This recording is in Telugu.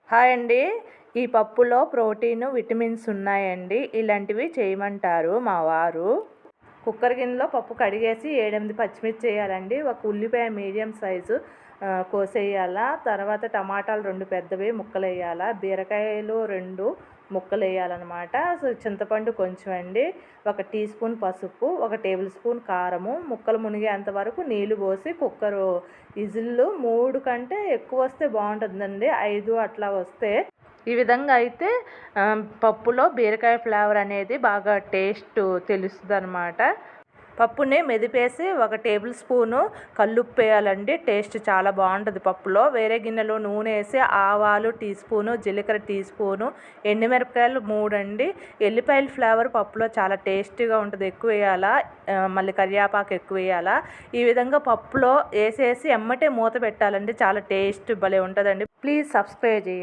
హాయ్ అండి. ఈ పప్పులో ప్రోటీన్, విటమిన్స్ ఉన్నాయండి. ఇలాంటివి చేయమంటారు మా వారు. కుక్కర్ గిన్నెలో పప్పు కడిగేసి 7, 8 పచ్చిమిర్చి వేయాలండి. ఒక ఉల్లిపాయ మీడియం సైజు కోసేయాలా. తర్వాత టమాటాలు 2 పెద్దవి ముక్కలు వేయాలా. బీరకాయలు 2 ముక్కలు వేయాలన్నమాట. సో చింతపండు కొంచెం అండి. 1 టీ స్పూన్ పసుపు, 1 టేబుల్ స్పూన్ కారము, ముక్కలు మునిగేంత వరకు నీళ్లు పోసి కుక్కరు విజిల్లు 3 కంటే ఎక్కువ వస్తే బాగుంటుందండి. 5 అట్లా వస్తే ఈ విధంగా అయితే పప్పులో బీరకాయ ఫ్లేవర్ అనేది బాగా టేస్ట్ తెలుస్తుందన్నమాట. పప్పుని మెదిపేసి 1 టేబుల్ స్పూను కల్లుప్పు వేయాలండి. టేస్ట్ చాలా బాగుంటుంది పప్పులో. వేరే గిన్నెలో నూనె వేసి ఆవాలు టీ స్పూను, జీలకర్ర టీ స్పూను, ఎండుమిరపకాయలు 3 అండి. ఎల్లిపాయల ఫ్లేవర్ పప్పులో చాలా టేస్టీగా ఉంటుంది. ఎక్కువ వేయాలా, మళ్ళీ కరివేపాకు ఎక్కువ వేయాలా. ఈ విధంగా పప్పులో వేసేసి ఎమ్మటే మూత పెట్టాలండి. చాలా టేస్ట్ భలే ఉంటుందండి. ప్లీజ్ సబ్స్క్రైబ్ చేయండి.